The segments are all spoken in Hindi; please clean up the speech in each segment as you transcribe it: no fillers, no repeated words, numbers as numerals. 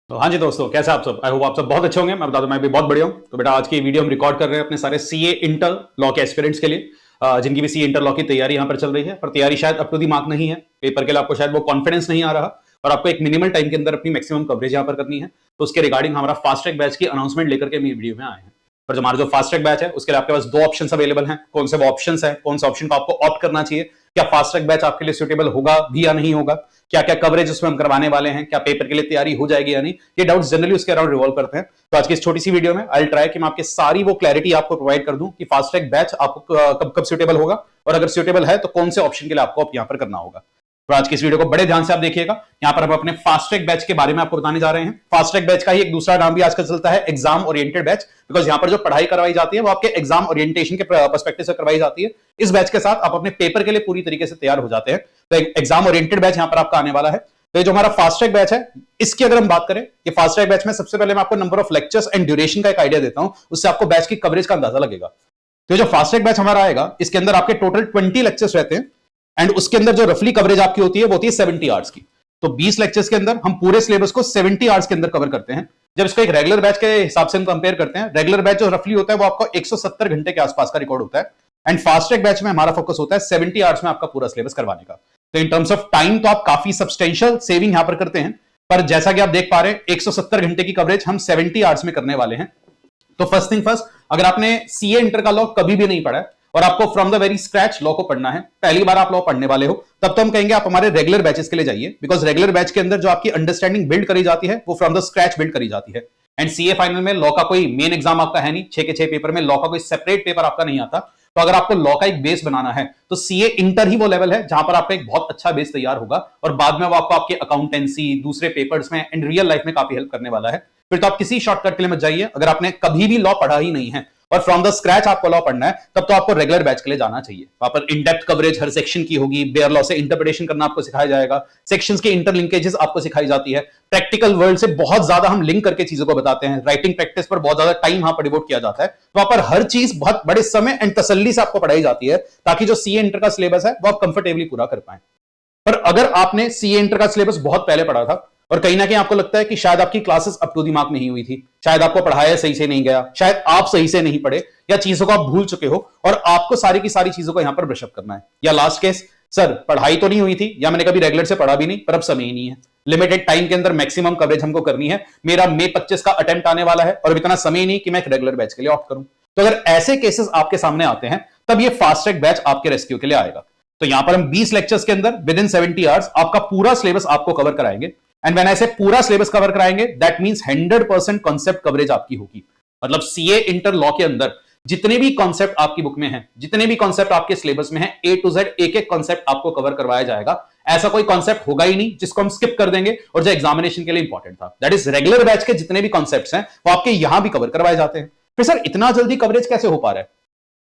तो हाँ जी दोस्तों, कैसे आप सब? आई होप आप सब बहुत अच्छे होंगे। मैं बता दूं, मैं भी बहुत बढ़िया हूं। तो बेटा, आज की वीडियो हम रिकॉर्ड कर रहे हैं अपने सारे सीए इंटर लॉ के एस्पिरेंट्स के लिए, जिनकी भी सीए इंटर लॉ की तैयारी यहां पर चल रही है, पर तैयारी शायद अप टू दी मार्क नहीं है। पेपर के लिए आपको शायद वो कॉन्फिडेंस नहीं आ रहा, और आपको एक मिनिमल टाइम के अंदर अपनी मैक्सिमम कवरेज यहां पर करनी है। तो उसके रिगार्डिंग हमारा फास्ट ट्रैक बैच की अनाउंसमेंट लेकर के हम वीडियो में आए हैं। पर जो हमारा जो फास्ट ट्रैक बैच है, उसके लिए आपके पास दो ऑप्शन अवेलेबल हैं। कौन से वो ऑप्शन है, कौन सा ऑप्शन को आपको ऑप्ट करना चाहिए, क्या फास्ट ट्रैक बैच आपके लिए सुटेबल होगा भी या नहीं होगा, क्या क्या कवरेज उसमें हम करवाने वाले हैं, क्या पेपर के लिए तैयारी हो जाएगी या नहीं, ये डाउट्स जनरली उसके अराउंड रिवॉल्व करते हैं। तो आज की इस छोटी सी वीडियो में आई ट्राई कि मैं आपके सारी वो क्लैरिटी आपको प्रोवाइड कर दूं कि फास्ट ट्रैक बैच आपको कब कब सुटेबल होगा, और अगर सुटेबल है तो कौन से ऑप्शन के लिए आपको यहां पर करना होगा। तो आज की इस वीडियो को बड़े ध्यान से आप देखिएगा। यहां पर हम अपने फास्ट ट्रैक बैच के बारे में आपको बताने जा रहे हैं। फास्ट ट्रैक बैच का ही एक दूसरा नाम भी आजकल चलता है, एग्जाम ओरिएंटेड बैच, बिकॉज यहां पर जो पढ़ाई करवाई जाती है वो आपके एग्जाम ओरिएंटेशन के पर्सपेक्टिव से करवाई जाती है। इस बैच के साथ आप अपने पेपर के लिए पूरी तरीके से तैयार हो जाते हैं। तो एग्जाम ओरिएंटेड बैच यहां पर आपका आने वाला है। तो जो हमारा फास्ट ट्रैक बैच है, इसकी अगर हम बात करें कि फास्ट ट्रैक बैच में सबसे पहले मैं आपको number of lectures and duration का एक आइडिया देता हूं, उससे आपको बैच की कवरेज का अंदाजा लगेगा। तो जो फास्ट ट्रैक बैच हमारा आएगा, इसके अंदर आपके टोटल 20 लेक्चर्स रहते हैं, एंड उसके अंदर जो रफली कवरेज आपकी होती है वो होती है 70 आवर्स की। तो 20 लेक्चर्स के अंदर हम पूरे सिलेबस को 70 आवर्स के अंदर कवर करते हैं। जब इसको एक रेगुलर बैच के हिसाब से हम कंपेयर करते हैं, रेगुलर बैच जो रफली होता है वो आपको 170 घंटे के आसपास का रिकॉर्ड होता है, एंड फास्ट ट्रैक बैच में हमारा फोकस होता है 70 आवर्स में आपका पूरा सिलेबस करवाने का। तो इन टर्म्स ऑफ टाइम तो आप काफी सब्सटेंशियल सेविंग यहां पर करते हैं, पर जैसा कि आप देख पा रहे हैं 170 घंटे की कवरेज हम 70 आवर्स में करने वाले हैं। तो फर्स्ट थिंग फर्स्ट, अगर आपने सीए इंटर का लॉ कभी भी नहीं पढ़ा है और आपको from the very scratch law को पढ़ना है, पहली बार आप लॉ पढ़ने वाले हो, तब तो हम कहेंगे आप हमारे रेगुलर बैचेस के लिए जाइए, बिकॉज रेगुलर बैच के अंदर जो आपकी अंडरस्टैंडिंग बिल्ड करी जाती है वो फ्रॉम द स्क्रैच बिल्ड करी जाती है। एंड सीए फाइनल में लॉ का कोई मेन एग्जाम आपका है नहीं, 6 के 6 पेपर में लॉ का कोई सेपरेट पेपर आपका नहीं आता। तो अगर आपको लॉ का एक बेस बनाना है तो सीए इंटर ही वो लेवल है जहां पर आपका एक बहुत अच्छा बेस तैयार होगा, और बाद में वो आपको आपके अकाउंटेंसी दूसरे पेपर्स में एंड रियल लाइफ में काफी हेल्प करने वाला है। फिर तो आप किसी शॉर्टकट के लिए मत जाइए। अगर आपने कभी भी लॉ पढ़ा ही नहीं है और फ्रॉम द स्क्रैच आपको लॉ पढ़ना है, तब तो आपको रेगुलर बैच के लिए जाना चाहिए। वहां पर in depth coverage her section की होगी, बेयर लॉ से इंटरप्रिटेशन करना आपको सिखाया जाएगा, सेक्शंस के इंटरलिंकेजेस आपको सिखाई जाती है, प्रैक्टिकल वर्ल्ड से बहुत ज्यादा हम लिंक करके चीजों को बताते हैं, राइटिंग प्रैक्टिस पर बहुत ज्यादा टाइम वहां पर डिवोट किया जाता है। वहां पर हर चीज बहुत बड़े समय एंड तसल्ली से आपको पढ़ाई जाती है, ताकि जो सीए इंटर का सिलेबस है वो आप कंफर्टेबली पूरा कर पाए। पर अगर आपने सीए इंटर का सिलेबस बहुत पहले पढ़ा था और कहीं ना कहीं आपको लगता है कि शायद आपकी classes up to the mark नहीं हुई थी, शायद आपको पढ़ाया सही से नहीं गया, शायद आप सही से नहीं पढ़े, या चीजों को आप भूल चुके हो और आपको सारी की सारी चीजों को यहां पर ब्रशअप करना है, या लास्ट केस सर पढ़ाई तो नहीं हुई थी या मैंने कभी रेगुलर से पढ़ा भी नहीं, पर अब समय ही नहीं है, लिमिटेड टाइम के अंदर मैक्सिमम कवरेज हमको करनी है, मेरा मई 25 का अटेम्प्ट आने वाला है और इतना समय नहीं कि मैं एक रेगुलर बैच के लिए ऑप्ट करूं। तो अगर ऐसे केसेस आपके सामने आते हैं, तब ये फास्ट ट्रैक बैच आपके रेस्क्यू के लिए आएगा। तो यहां पर हम 20 लेक्चर्स के अंदर विद इन 70 आवर्स आपका पूरा सिलेबस आपको कवर कराएंगे। एंड व्हेन ऐसे पूरा सिलेबस कवर कराएंगे, दैट मींस 100% कॉन्सेप्ट कवरेज आपकी होगी। मतलब सीए इंटर लॉ के अंदर जितने भी कॉन्सेप्ट आपकी बुक में हैं, जितने भी कॉन्सेप्ट आपके सिलेबस में हैं, ए टू जेड एक एक कॉन्सेप्ट आपको कवर करवाया जाएगा। ऐसा कोई कॉन्सेप्ट होगा ही नहीं जिसको हम स्किप कर देंगे और जो एग्जामिनेशन के लिए इंपॉर्टेंट था। दैट इज रेगुलर बैच के जितने भी कॉन्सेप्ट्स हैं वो आपके यहां भी कवर करवाए जाते हैं। फिर सर इतना जल्दी कवरेज कैसे हो पा रहा है?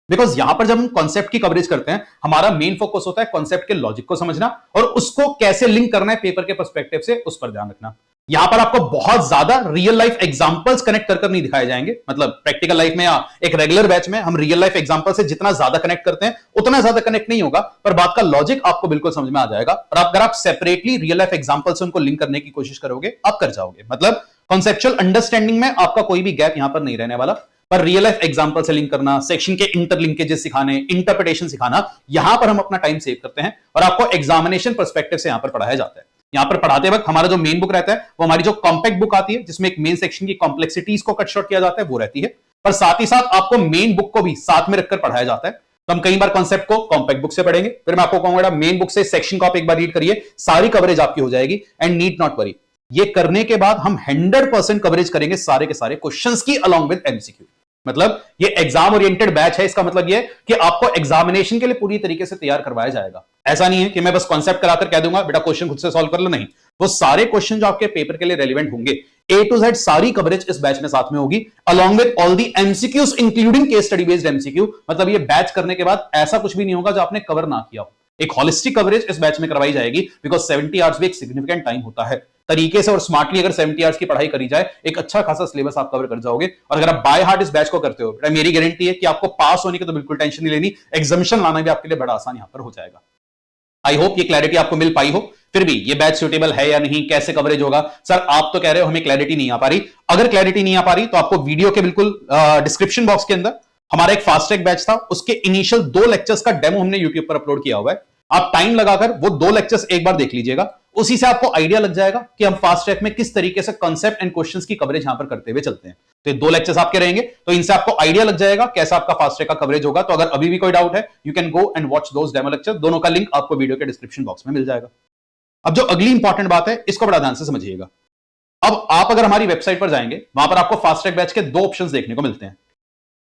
बिकॉज यहां पर जब हम कॉन्सेप्ट की कवरेज करते हैं, हमारा मेन फोकस होता है कॉन्सेप्ट के लॉजिक को समझना और उसको कैसे लिंक करना है पेपर के पर्सपेक्टिव से, उस पर ध्यान रखना। यहां पर आपको बहुत ज्यादा रियल लाइफ एग्जांपल्स कनेक्ट कर नहीं दिखाए जाएंगे। मतलब प्रैक्टिकल लाइफ में या एक रेगुलर बैच में हम रियल लाइफ एग्जांपल से जितना ज्यादा कनेक्ट करते हैं उतना ज्यादा कनेक्ट नहीं होगा, पर बात का लॉजिक आपको बिल्कुल समझ में आ जाएगा। और अगर आप सेपरेटली रियल लाइफ एग्जांपल से उनको लिंक करने की कोशिश करोगे, आप कर जाओगे। मतलब कॉन्सेप्चुअल अंडरस्टैंडिंग में आपका कोई भी गैप यहां पर नहीं रहने वाला, पर रियल लाइफ एग्जांपल से लिंक करना, सेक्शन के इंटरलिंकेजेस सिखाने, इंटरप्रिटेशन सिखाना, यहां पर हम अपना टाइम सेव करते हैं और आपको एग्जामिनेशन पर्सपेक्टिव से यहां पर पढ़ाया जाता है। यहां पर पढ़ाते वक्त हमारा जो मेन बुक रहता है वो हमारी जो कॉम्पैक्ट बुक आती है, जिसमें एक मेन सेक्शन की कॉम्प्लेक्सिटीज को कट शॉर्ट किया जाता है, वो रहती है। पर साथ ही साथ आपको मेन बुक को भी साथ में रखकर पढ़ाया जाता है। तो हम कई बार कॉन्सेप्ट को कॉम्पैक्ट बुक से पढ़ेंगे, फिर मैं आपको कहूंगा मेन बुक से सेक्शन को आप एक बार रीड करिए, सारी कवरेज आपकी हो जाएगी। एंड नीड नॉट वरी, ये करने के बाद हम 100% कवरेज करेंगे सारे के सारे क्वेश्चंस की अलॉन्ग विद एमसीक्यू। मतलब ये एग्जाम ओरिएंटेड बैच है, इसका मतलब ये कि आपको एग्जामिनेशन के लिए पूरी तरीके से तैयार करवाया जाएगा। ऐसा नहीं है कि मैं बस कॉन्सेप्ट कराकर कह दूंगा बेटा क्वेश्चन खुद से सॉल्व कर लो, नहीं। वो सारे क्वेश्चन जो आपके पेपर के लिए रेलिवेंट होंगे, ए टू जेड सारी कवरेज इस बैच में साथ में होगी, along with all the MCQs including case study based MCQ. मतलब ये बैच करने के बाद ऐसा कुछ भी नहीं होगा जो आपने कवर ना किया हो। एक होलिस्टिक कवरेज इस बैच में करवाई जाएगी, बिकॉज 70 आवर्स भी एक सिग्निफिकेंट टाइम होता है। तरीके से और स्मार्टली अगर 70 आवर्स की पढ़ाई करी जाए, एक अच्छा खासा सिलेबस आप कवर कर जाओगे। और अगर आप बाय हार्ट इस बैच को करते हो, मेरी गारंटी है कि आपको पास होने की तो बिल्कुल टेंशन नहीं लेनी, एग्जामिनेशन लाना भी आपके लिए बड़ा आसान यहां पर हो जाएगा। आई होप ये क्लैरिटी आपको मिल पाई हो। फिर भी ये बैच सूटेबल है या नहीं, कैसे कवरेज होगा। सर आप तो कह रहे हो हमें क्लैरिटी नहीं आ पा रही। अगर क्लैरिटी नहीं आ पा रही तो आपको वीडियो के बिल्कुल डिस्क्रिप्शन बॉक्स के अंदर हमारा एक फास्ट ट्रैक बैच था, उसके इनिशियल 2 लेक्चर्स का डेमो हमने यूट्यूब पर अपलोड किया हुआ है। आप टाइम लगाकर वो 2 लेक्चर्स एक बार देख लीजिएगा, उसी से आपको आइडिया लग जाएगा कि हम फास्ट ट्रैक में किस तरीके से कॉन्सेप्ट एंड क्वेश्चंस की कवरेज यहां पर करते हुए चलते हैं। तो ये 2 लेक्चर्स आपके रहेंगे, तो इनसे आपको आइडिया लग जाएगा कैसा आपका फास्ट ट्रैक का कवरेज होगा। तो अगर अभी भी कोई डाउट है, you can go and watch those demo lecture, दोनों का लिंक आपको वीडियो के डिस्क्रिप्शन बॉक्स में मिल जाएगा। अब जो अगली इंपॉर्टेंट बात है, इसको बड़ा ध्यान से समझिएगा। अब आप अगर हमारी वेबसाइट पर जाएंगे, वहां पर आपको फास्ट ट्रैक बैच के 2 ऑप्शंस देखने को मिलते हैं।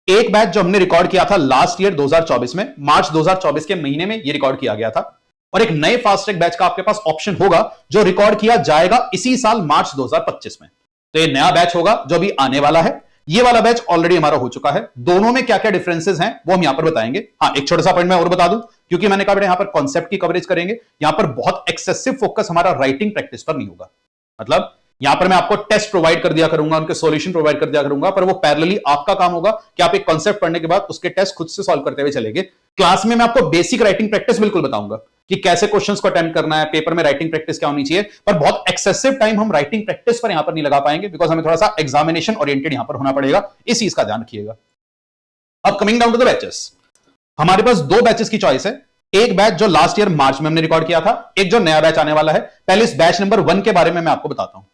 एक बैच जो हमने रिकॉर्ड किया था लास्ट ईयर 2024 में, मार्च 2024 के महीने में ये रिकॉर्ड किया गया था, और एक नए फास्ट ट्रैक बैच का आपके पास ऑप्शन होगा जो रिकॉर्ड किया जाएगा इसी साल मार्च 2025 में। तो ये नया बैच होगा जो अभी आने वाला है। ये वाला बैच ऑलरेडी हमारा हो चुका है। दोनों में क्या क्या डिफरेंसेस हैं वो हम यहां पर बताएंगे। हाँ, एक छोटा सा पॉइंट मैं और बता दूं, क्योंकि मैंने कहा बेटा यहां पर कॉन्सेप्ट की कवरेज करेंगे, यहां पर बहुत एक्सेसिव फोकस हमारा राइटिंग प्रैक्टिस पर नहीं होगा। मतलब यहां पर मैं आपको टेस्ट प्रोवाइड कर दिया करूंगा, उनके सॉल्यूशन प्रोवाइड कर दिया करूंगा, पर वो पैरेलली आपका काम होगा कि आप एक कॉन्सेप्ट पढ़ने के बाद उसके टेस्ट खुद से सॉल्व करते हुए चलेंगे। क्लास में मैं आपको बेसिक राइटिंग प्रैक्टिस बिल्कुल बताऊंगा कि कैसे क्वेश्चंस को अटेम्प्ट करना है, पेपर में राइटिंग प्रैक्टिस क्या होनी चाहिए, पर बहुत एक्सेसिव टाइम हम राइटिंग प्रैक्टिस पर यहां पर नहीं लगा पाएंगे, बिकॉज हमें थोड़ा सा एग्जामिनेशन ओरिएंटेड यहां पर होना पड़ेगा। इस चीज का ध्यान रखिएगा। अब coming down to the batches, हमारे पास 2 बैचेस की चॉइस है। एक बैच जो लास्ट ईयर मार्च में हमने रिकॉर्ड किया था, एक जो नया बैच आने वाला है। पहले इस बैच नंबर 1 के बारे में मैं आपको बताता हूं।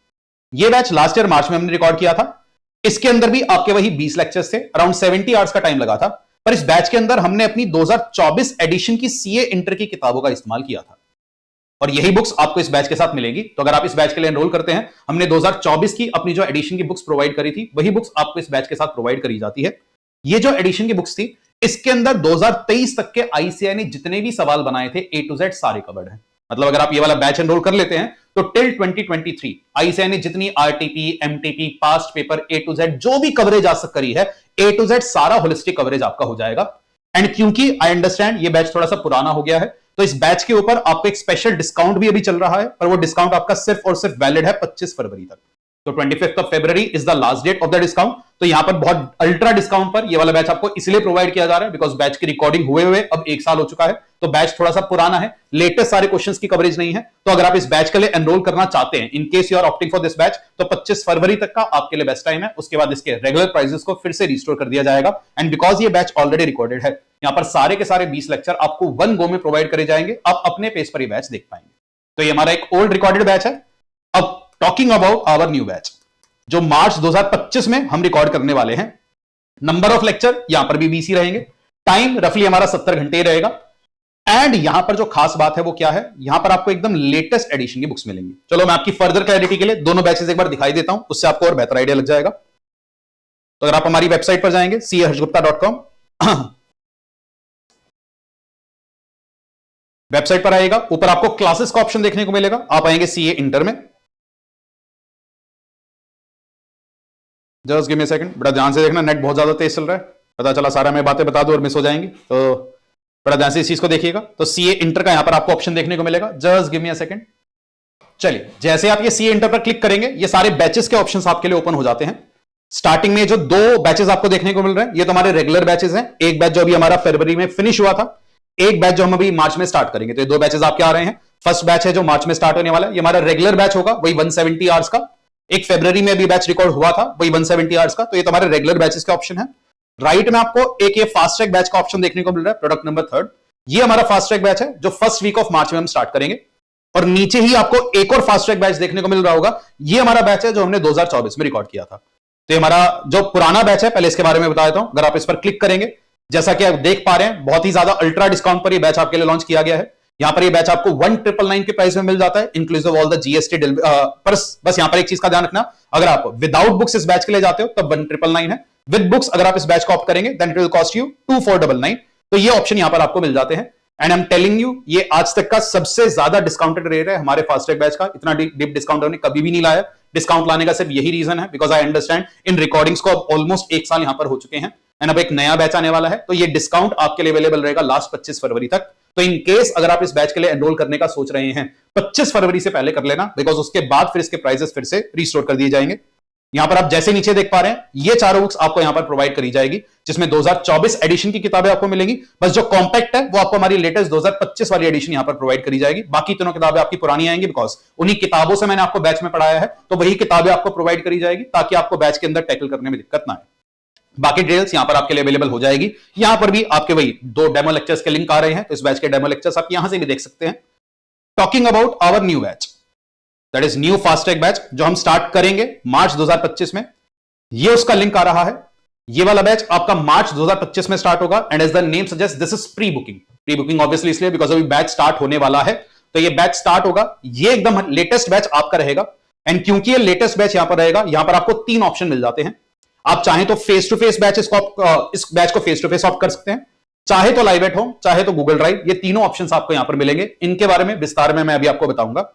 ये बैच लास्ट ईयर मार्च में हमने रिकॉर्ड किया था। इसके अंदर भी आपके वही 20 लेक्चर्स थे, अराउंड 70 आवर्स का टाइम लगा था। पर इस बैच के अंदर हमने अपनी 2024 एडिशन की सीए इंटर की किताबों का इस्तेमाल किया था, और यही बुक्स आपको इस बैच के साथ मिलेगी। तो अगर आप इस बैच के लिए एनरोल करते हैं, हमने 2024 की अपनी जो एडिशन की बुक्स प्रोवाइड करी थी, वही बुक्स आपको इस बैच के साथ प्रोवाइड करी जाती है। ये जो एडिशन की बुक्स थी, इसके अंदर 2023 तक के आईसीएआई ने जितने भी सवाल बनाए थे A to Z सारे कवर्ड हैं। मतलब अगर आप ये वाला बैच एनरोल कर लेते हैं तो टिल 2023 आईसीएआई ने जितनी RTP, MTP, past paper A to Z जो भी कवरेज आज तक करी है, A to Z सारा होलिस्टिक कवरेज आपका हो जाएगा। एंड क्योंकि आई अंडरस्टैंड ये बैच थोड़ा सा पुराना हो गया है, तो इस बैच के ऊपर आपको एक स्पेशल डिस्काउंट भी अभी चल रहा है, पर वो डिस्काउंट आपका सिर्फ और सिर्फ वैलिड है 25 फरवरी तक। तो 25th of February is the last date of the discount. तो यहां पर बहुत अल्ट्रा डिस्काउंट पर ये वाला बैच आपको इसलिए प्रोवाइड किया जा रहा है बिकॉज बैच की रिकॉर्डिंग हुए हुए अब 1 साल हो चुका है, तो बैच थोड़ा सा पुराना है, लेटेस्ट सारे क्वेश्चंस की कवरेज नहीं है। तो अगर आप इस बैच के लिए एनरोल करना चाहते हैं, in case you are opting for this batch, तो 25 फरवरी तक का आपके लिए बेस्ट टाइम है। उसके बाद इसके रेगुलर प्राइसेस को फिर से रिस्टोर कर दिया जाएगा। एंड बिकॉज ये बैच ऑलरेडी रिकॉर्डेड है, यहां पर सारे के सारे 20 लेक्चर आपको 1 गो में प्रोवाइड करे जाएंगे, आप अपने पेज पर ये बैच देख पाएंगे। तो ये हमारा एक ओल्ड रिकॉर्डेड बैच है। अब talking about our new batch जो मार्च 2025 में हम रिकॉर्ड करने वाले हैं, नंबर ऑफ लेक्चर यहां पर भी 20 ही रहेंगे, टाइम रफली हमारा 70 घंटे रहेगा। एंड यहां पर जो खास बात है वो क्या है, यहां पर आपको एकदम लेटेस्ट एडिशन की बुक्स मिलेंगी। चलो मैं आपकी फर्दर क्लैरिटी के लिए दोनों बैचेस एक बार दिखाई देता हूं, उससे आपको और बेहतर आइडिया लग जाएगा। तो अगर आप हमारी वेबसाइट पर जाएंगे caharshgupta.com, वेबसाइट पर आएगा, ऊपर आपको क्लासेस का ऑप्शन देखने को मिलेगा। आप आएंगे सीए इंटर में, just give me a second, बड़ा ध्यान से देखना, नेट बहुत ज्यादा तेज चल रहा है, पता चला सारा मैं बातें बता दूं और मिस हो जाएंगी, तो बड़ा ध्यान से इस चीज को देखिएगा। तो सीए इंटर का यहां पर आपको ऑप्शन देखने को मिलेगा, just give me a second. चलिए, जैसे आप ये सीए इंटर पर क्लिक करेंगे, ये सारे बैचेस के ऑप्शंस आपके लिए ओपन हो जाते हैं। स्टार्टिंग में जो 2 बैचेस आपको देखने को मिल रहे हैं, ये तो हमारे रेगुलर बैचेस हैं। एक बैच जो अभी हमारा फरवरी में फिनिश हुआ था, एक बैच जो हम अभी मार्च में स्टार्ट करेंगे। तो ये 2 बैचेस आपके आ रहे हैं। फर्स्ट बैच है जो मार्च में स्टार्ट होने वाला है, ये हमारा रेगुलर बैच होगा, वही 170 आवर्स का। एक फरवरी में भी बैच रिकॉर्ड हुआ था, वही 170 आवर्स का। तो ये तुम्हारे रेगुलर बैचेस के ऑप्शन है। राइट में आपको एक ये फास्ट ट्रैक बैच का ऑप्शन देखने को मिल रहा है, प्रोडक्ट नंबर 3। ये हमारा फास्ट ट्रैक बैच है जो फर्स्ट वीक ऑफ मार्च में हम स्टार्ट करेंगे। और नीचे ही आपको एक और फास्ट ट्रैक बैच देखने को मिल रहा होगा, ये हमारा बैच है जो हमने 2024 में रिकॉर्ड किया था। तो ये हमारा जो पुराना बैच है, पहले इसके बारे में बता देता हूं। अगर आप इस पर क्लिक करेंगे, जैसा कि आप देख पा रहे हैं, बहुत ही ज्यादा अल्ट्रा डिस्काउंट पर ये बैच आपके लिए लॉन्च किया गया है। यहां पर ये बैच आपको 1999 के प्राइस में मिल जाता है, इंक्लूसिव ऑल द जीएसटी। पर बस यहां पर एक चीज का ध्यान रखना, अगर आप विदाउट बुक्स इस बैच के लिए जाते हो तब 1999 है। विद बुक्स अगर आप इस बैच को ऑप्ट करेंगे then it will cost you 2499। तो ये ऑप्शन यहां पर आपको मिल जाते हैं। And I am telling you, ये आज तक का सबसे ज्यादा डिस्काउंटेड रेट है हमारे फास्ट ट्रैक बैच का। इतना डीप डिस्काउंट हमने कभी भी नहीं लाया। डिस्काउंट लाने का सिर्फ यही रीजन है because I understand in recordings को अब ऑलमोस्ट 1 साल यहां पर हो चुके हैं, एंड अब एक नया बैच आने वाला है। तो ये डिस्काउंट आपके लिए अवेलेबल रहेगा लास्ट 25 फरवरी तक। तो इन केस अगर आप इस बैच के लिए एनरोल करने का सोच रहे हैं, 25 फरवरी से पहले कर लेना, बिकॉज उसके बाद फिर इसके प्राइसेस फिर से रिस्टोर कर दिए जाएंगे। यहां पर आप जैसे नीचे देख पा रहे हैं, ये चारों बुक्स आपको यहां पर प्रोवाइड करी जाएगी, जिसमें 2024 एडिशन की किताबें आपको मिलेंगी। बस जो कॉम्पैक्ट है वो आपको हमारी लेटेस्ट 2025 वाली एडिशन यहां पर प्रोवाइड करी जाएगी। बाकी तीनों किताबें आपकी पुरानी आएंगी, बिकॉज उन्हीं किताबों से मैंने आपको बैच में पढ़ाया है, तो वही किताबें आपको प्रोवाइड करी जाएगी ताकि आपको बैच के अंदर टैकल करने में दिक्कत ना आए। बाकी डिटेल्स यहां पर आपके लिए अवेलेबल हो जाएगी। यहां पर भी आपके वही 2 डेमो लेक्चर्स के लिंक आ रहे हैं, तो इस बैच के डेमो लेक्चर्स आप यहां से भी देख सकते हैं। Talking about our new batch, that is new fast track batch, जो हम स्टार्ट करेंगे मार्च 2025 में, ये उसका लिंक आ रहा है। ये वाला बैच आपका मार्च 2025 में स्टार्ट होगा, and as the name suggest this is pre booking. Pre booking obviously इसलिए बिकॉज अभी बैच स्टार्ट होने वाला है, तो ये बैच स्टार्ट होगा, ये एकदम लेटेस्ट बैच आपका रहेगा। एंड क्योंकि ये लेटेस्ट बैच यहां पर रहेगा, यहां पर आपको 3 ऑप्शन मिल जाते हैं। आप चाहें तो फेस टू फेस बैच इस बैच को फेस टू फेस ऑप्ट कर सकते हैं, चाहे तो लाइव एट होम, चाहे तो गूगल ड्राइव, ये तीनों ऑप्शंस आपको यहां पर मिलेंगे। इनके बारे में विस्तार में मैं अभी आपको बताऊंगा।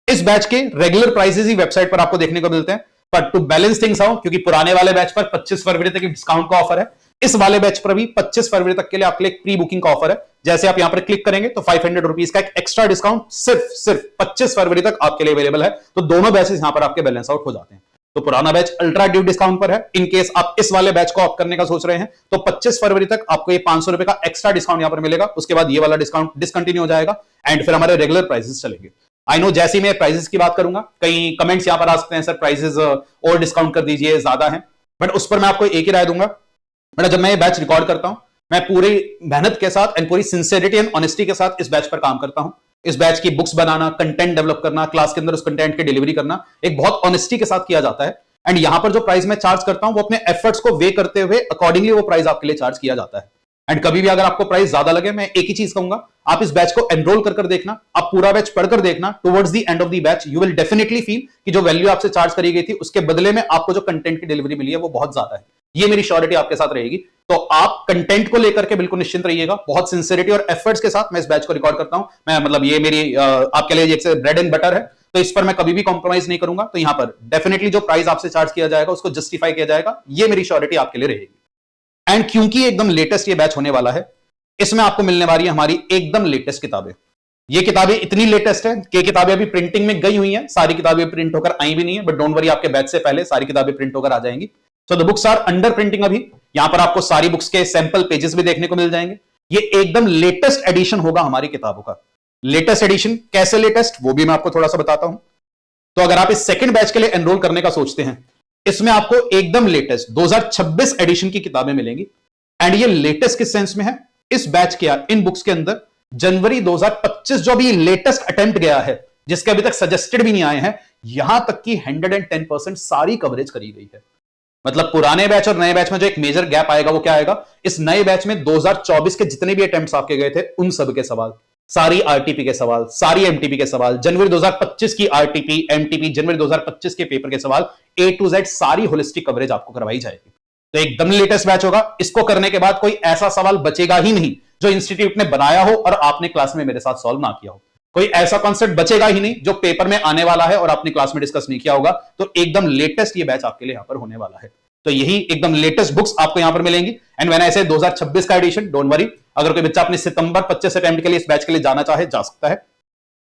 इस बैच के रेगुलर प्राइसेस ही वेबसाइट पर आपको देखने को मिलते हैं, पर टू बैलेंस थिंग्स आउट, क्योंकि पुराने वाले बैच पर 25 फरवरी तक डिस्काउंट का ऑफर है, इस वाले बैच पर भी 25 फरवरी तक के लिए आपके लिए प्री बुकिंग का ऑफर है। जैसे आप यहां पर क्लिक करेंगे तो 500 रुपीज का एक एक्स्ट्रा डिस्काउंट सिर्फ 25 फरवरी तक आपके लिए अवेलेबल है। तो दोनों बैचेस यहां पर आपके बैलेंस आउट हो जाते हैं। तो पुराना बैच अल्ट्रा ड्यू डिस्काउंट पर है। इन केस आप इस वाले बैच को ऑप्ट करने का सोच रहे हैं तो 25 फरवरी तक आपको ये 500 रुपए का एक्स्ट्रा डिस्काउंट यहां पर मिलेगा। उसके बाद ये वाला डिस्काउंट डिसकंटिन्यू हो जाएगा एंड फिर हमारे रेगुलर प्राइसेस चलेंगे। आई नो जैसे ही मैं प्राइसेस की बात करूंगा, कई कमेंट्स यहां पर आ सकते हैं, सर प्राइसेस और डिस्काउंट कर दीजिए, ज्यादा है, बट उस पर मैं आपको एक ही राय दूंगा। बेटा जब मैं ये बैच रिकॉर्ड करता हूं, मैं पूरी मेहनत के साथ एंड पूरी सिंसियरिटी एंड ऑनेस्टी के साथ इस बैच पर काम करता हूं। इस बैच की बुक्स बनाना, कंटेंट डेवलप करना, क्लास के अंदर उस कंटेंट की डिलीवरी करना एक बहुत ऑनेस्टी के साथ किया जाता है। एंड यहां पर जो प्राइस मैं चार्ज करता हूं वो अपने एफर्ट्स को वे करते हुए अकॉर्डिंगली वो प्राइस आपके लिए चार्ज किया जाता है। एंड कभी भी अगर आपको प्राइस ज्यादा लगे, मैं एक ही चीज कहूंगा, आप इस बैच को एनरोल कर देखना, आप पूरा बैच पढ़कर देखना। Towards the end of the batch you will definitely feel कि जो वैल्यू आपसे चार्ज करी गई थी उसके बदले में आपको जो कंटेंट की डिलीवरी मिली है वो बहुत ज्यादा है। ये मेरी श्योरिटी आपके साथ रहेगी। तो आप कंटेंट को लेकर के बिल्कुल निश्चिंत रहिएगा। बहुत सिंसियरिटी और एफर्ट्स के साथ मैं इस बैच को रिकॉर्ड करता हूं। मैं मतलब ये मेरी आपके लिए एक ब्रेड एंड बटर है, तो इस पर मैं कभी भी कॉम्प्रोमाइज नहीं करूंगा। तो यहां पर डेफिनेटली जो प्राइस आपसे चार्ज किया जाएगा उसको जस्टिफाई किया जाएगा, ये मेरी श्योरिटी आपके लिए रहेगी। एंड क्योंकि एकदम लेटेस्ट ये बैच होने वाला है, इसमें आपको मिलने वाली है हमारी एकदम लेटेस्ट किताबें। ये किताबें इतनी लेटेस्ट है कि किताबें अभी प्रिंटिंग में गई हुई हैं, सारी किताबें प्रिंट होकर आई भी नहीं है, बट डोंट वरी, आपके बैच से पहले सारी किताबें प्रिंट होकर आ जाएंगी। So the books are under printing अभी। यहां पर आपको सारी बुक्स के सैंपल पेजेस भी देखने को मिल जाएंगे। ये एकदम लेटेस्ट एडिशन होगा हमारी किताबों का। लेटेस्ट एडिशन कैसे लेटेस्ट, वो भी मैं आपको थोड़ा सा बताता हूं। तो अगर आप इस सेकंड बैच के लिए एनरोल करने का सोचते हैं, इसमें आपको एकदम लेटेस्ट 2026 एडिशन की किताबें मिलेंगी। एंड ये लेटेस्ट किस सेंस में है, इस बैच के इन बुक्स के अंदर जनवरी 2025 जो भी लेटेस्ट अटेम्प्ट गया है, जिसके अभी तक सजेस्टेड भी नहीं आए हैं, यहां तक की 110% सारी कवरेज करी गई है। मतलब पुराने बैच और नए बैच में जो एक मेजर गैप आएगा वो क्या आएगा, इस नए बैच में 2024 के जितने भी अटेम्प्ट्स आपके गए थे उन सब के सवाल, सारी आरटीपी के सवाल, सारी एमटीपी के सवाल, जनवरी 2025 की आरटीपी एमटीपी, जनवरी 2025 के पेपर के सवाल, A to Z सारी होलिस्टिक कवरेज आपको करवाई जाएगी। तो एकदम लेटेस्ट बैच होगा। इसको करने के बाद कोई ऐसा सवाल बचेगा ही नहीं जो इंस्टीट्यूट ने बनाया हो और आपने क्लास में मेरे साथ सॉल्व ना किया हो। कोई ऐसा कॉन्सेप्ट बचेगा ही नहीं जो पेपर में आने वाला है और आपने क्लास में डिस्कस नहीं किया होगा। तो एकदम लेटेस्ट ये बैच आपके लिए यहां पर होने वाला है। तो यही एकदम लेटेस्ट बुक्स आपको यहां पर मिलेंगी। एंड व्हेन आई से 2026 का एडिशन, डोंट वरी, अगर कोई बच्चा अपने सितंबर 25 अटेम्प्ट के लिए इस बैच के लिए जाना चाहे, जा सकता है।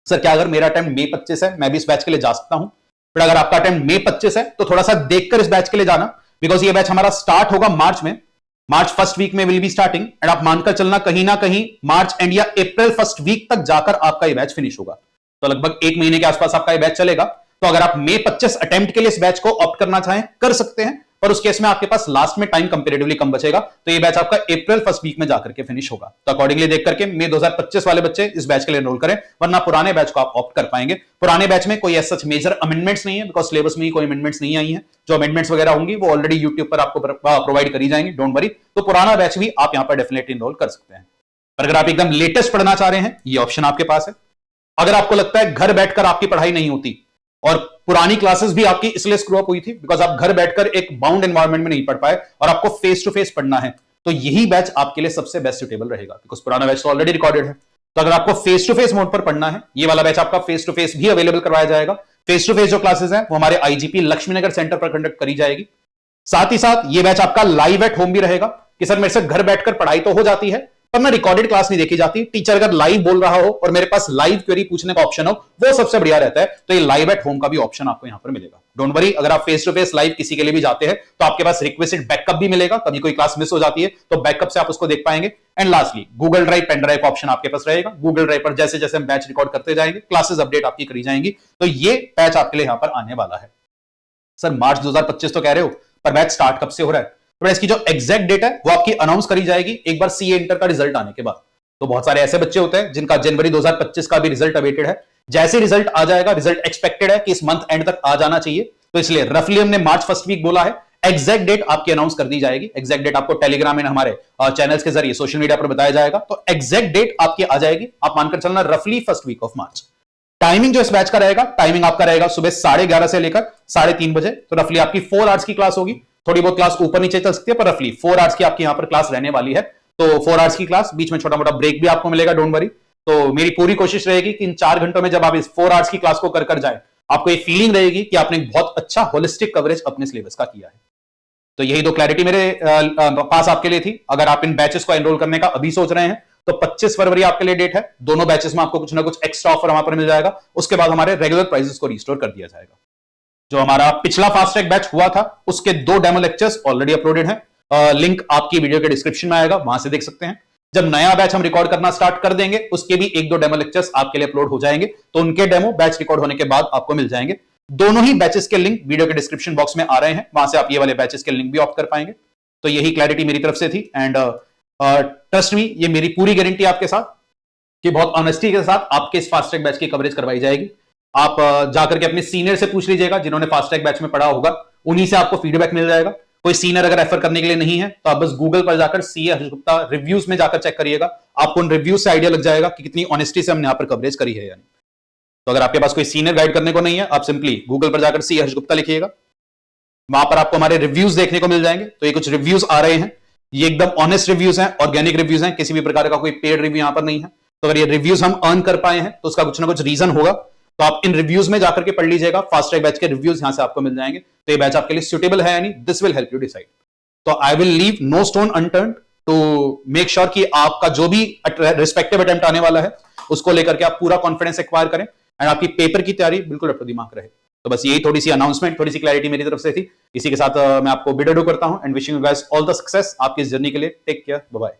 सर क्या अगर मेरा अटेम्प्ट मई 25 है, मैं भी इस बैच के लिए जा सकता हूं? बट अगर आपका अटेम्प्ट मई 25 है तो थोड़ा सा देखकर इस बैच के लिए जाना, बिकॉज ये बैच हमारा स्टार्ट होगा मार्च में, मार्च फर्स्ट वीक में विल बी स्टार्टिंग। एंड आप मानकर चलना कहीं ना कहीं मार्च एंड या अप्रैल फर्स्ट वीक तक जाकर आपका ये बैच फिनिश होगा। तो लगभग 1 महीने के आसपास आपका ये बैच चलेगा। तो अगर आप मई 25 अटेम्प्ट के लिए इस बैच को ऑप्ट करना चाहें, कर सकते हैं, पर उस केस में आपके पास लास्ट में टाइम कंपैरेटिवली कम बचेगा। तो ये बैच आपका अप्रैल फर्स्ट वीक में जाकर के फिनिश होगा। तो अकॉर्डिंगली देख करके मई 2025 वाले बच्चे इस बैच के लिए एनरोल करें, वरना पुराने बैच को आप ऑप्ट कर पाएंगे। पुराने बैच में कोई ऐसा मेजर अमेंडमेंट्स नहीं है, बिकॉज सिलेबस में ही कोई अमेंडमेंट्स नहीं आई है। जो अमेंडमेंट्स वगैरह होंगी वो ऑलरेडी यूट्यूब पर आपको प्रोवाइड करी जाएंगी, डोंट वरी। तो पुराना बैच भी आप यहां पर डेफिनेटली एनरोल कर सकते हैं। पर अगर आप एकदम लेटेस्ट पढ़ना चाह रहे हैं, ये ऑप्शन आपके पास है। अगर आपको लगता है घर बैठकर आपकी पढ़ाई नहीं होती और पुरानी क्लासेस भी आपकी इसलिए स्क्रू अप हुई थी बिकॉज आप घर बैठकर एक बाउंड एनवायरनमेंट में नहीं पढ़ पाए और आपको फेस टू फेस पढ़ना है, तो यही बैच आपके लिए सबसे बेस्ट सुटेबल रहेगा, बिकॉज पुराना बैच तो ऑलरेडी रिकॉर्डेड है। तो अगर आपको फेस टू फेस मोड पर पढ़ना है, ये वाला बैच आपका फेस टू फेस भी अवेलेबल करवाया जाएगा। फेस टू फेस जो क्लासेस हैं वो हमारे आईजीपी लक्ष्मीनगर सेंटर पर कंडक्ट करी जाएगी। साथ ही साथ ये बैच आपका लाइव एट होम भी रहेगा कि सर मेरे से घर बैठकर पढ़ाई तो हो जाती है पर ना रिकॉर्डेड क्लास नहीं देखी जाती। टीचर अगर लाइव बोल रहा हो और मेरे पास लाइव क्वेरी पूछने का ऑप्शन हो, वो सबसे बढ़िया रहता है। तो ये लाइव एट होम का भी ऑप्शन आपको यहां पर मिलेगा। डोंट वरी, अगर आप फेस टू फेस लाइव किसी के लिए भी जाते हैं तो आपके पास रिक्वेस्टेड बैकअप भी मिलेगा। कभी कोई क्लास मिस हो जाती है तो बैकअप से आप उसको देख पाएंगे। And lastly Google Drive, pen drive का ऑप्शन आपके पास रहेगा। गूगल ड्राइव पर जैसे जैसे हम बैच रिकॉर्ड करते जाएंगे, क्लासेस अपडेट आपकी करी जाएंगी। तो ये बैच आपके लिए यहां पर आने वाला है। सर मार्च 2025 तो कह रहे हो, पर बैच स्टार्ट कब से हो रहा है? तो इसकी जो एग्जैक्ट डेट है वो आपकी अनाउंस करी जाएगी एक बार सीए इंटर का रिजल्ट आने के बाद। तो बहुत सारे ऐसे बच्चे होते हैं जिनका जनवरी 2025 का भी रिजल्ट अवेटेड है। जैसे रिजल्ट आ जाएगा, रिजल्ट एक्सपेक्टेड है कि इस मंथ एंड तक आ जाना चाहिए, तो इसलिए रफली हमने मार्च फर्स्ट वीक बोला है। एग्जैक्ट डेट आपकी अनाउंस कर दी जाएगी। एग्जैक्ट डेट आपको टेलीग्राम में हमारे चैनल्स के जरिए सोशल मीडिया पर बताया जाएगा। तो एग्जैक्ट डेट आपकी आ जाएगी, आप मानकर चलना रफली first week of March. Timing जो इस बैच का रहेगा, टाइमिंग आपका रहेगा सुबह 11:30 से लेकर 3:30 बजे। तो रफली आपकी 4 आवर्स की क्लास होगी। थोड़ी बहुत क्लास ऊपर नीचे चल सकती है, पर रफली 4 आवर्स की आपकी यहां पर क्लास रहने वाली है। तो 4 आवर्स की क्लास, बीच में छोटा मोटा ब्रेक भी आपको मिलेगा, डोंट वरी। तो मेरी पूरी कोशिश रहेगी कि इन 4 घंटों में जब आप इस 4 आवर्स की क्लास को कर जाए, आपको एक फीलिंग रहेगी कि आपने एक बहुत अच्छा होलिस्टिक कवरेज अपने सिलेबस का किया है। तो यही दो क्लैरिटी मेरे पास आपके लिए थी। अगर आप इन बैचेस को एनरोल करने का अभी सोच रहे हैं तो 25 फरवरी आपके लिए डेट है। दोनों बैचेस में आपको कुछ ना कुछ एक्स्ट्रा ऑफर वहां पर मिल जाएगा। उसके बाद हमारे रेगुलर प्राइसेस को रिस्टोर कर दिया जाएगा। जो हमारा पिछला फास्ट ट्रैक बैच हुआ था उसके 2 डेमो लेक्चर्स ऑलरेडी अपलोडेड हैं। लिंक आपकी वीडियो के डिस्क्रिप्शन में आएगा, वहां से देख सकते हैं। जब नया बैच हम रिकॉर्ड करना स्टार्ट कर देंगे, उसके भी 1-2 डेमो लेक्चर्स आपके लिए अपलोड हो जाएंगे। तो उनके डेमो बैच रिकॉर्ड होने के बाद आपको मिल जाएंगे। दोनों ही बैचेस के लिंक वीडियो के डिस्क्रिप्शन बॉक्स में आ रहे हैं, वहां से आप ये वाले बैचेस के लिंक भी ऑप्ट कर पाएंगे। तो यही क्लैरिटी मेरी तरफ से थी। एंड ट्रस्ट मी, ये मेरी पूरी गारंटी आपके साथ कि बहुत ऑनेस्टी के साथ आपके इस फास्ट ट्रैक बैच की कवरेज करवाई जाएगी। आप जाकर के अपने सीनियर से पूछ लीजिएगा, जिन्होंने फास्ट ट्रैक बैच में पढ़ा होगा, उन्हीं से आपको फीडबैक मिल जाएगा। कोई सीनियर अगर रेफर करने के लिए नहीं है तो आप बस गूगल पर जाकर सीए हर्ष गुप्ता रिव्यूज में जाकर चेक करिएगा। आपको उन रिव्यूज से आइडिया लग जाएगा कि कितनी ऑनेस्टी से हमने यहाँ पर कवरेज करी है। यानी तो अगर आपके पास कोई सीनियर गाइड करने को नहीं है, आप सिंपली गूगल पर जाकर सीए हर्ष गुप्ता लिखिएगा, वहां पर आपको हमारे रिव्यूज देखने को मिल जाएंगे। तो ये कुछ रिव्यूज आ रहे हैं, ये एकदम ऑनेस्ट रिव्यूज हैं, ऑर्गेनिक रिव्यूज हैं, किसी भी प्रकार का कोई पेड रिव्यू यहां पर नहीं है। तो अगर ये रिव्यूज हम अर्न कर पाए हैं तो उसका कुछ ना कुछ रीजन होगा। तो आप इन रिव्यूज में जाकर के पढ़ लीजिएगा। फास्ट ट्रैक बैच के रिव्यूज यहां से आपको मिल जाएंगे। तो ये बैच आपके लिए सुटेबल है यानी this will help you decide. तो I will leave no stone unturned to make sure कि आपका जो भी रिस्पेक्टिव अटेम्प्ट आने वाला है उसको लेकर के आप पूरा कॉन्फिडेंस एक्वायर करें एंड आपकी पेपर की तैयारी बिल्कुल अप टू द मार्क रहे। तो बस यही थोड़ी सी अनाउंसमेंट, थोड़ी सी क्लैरिटी मेरी तरफ से थी। इसी के साथ मैं आपको बिड अडू करता हूं and wishing you guys all the success आपकी इस जर्नी के लिए। Take care, bye bye.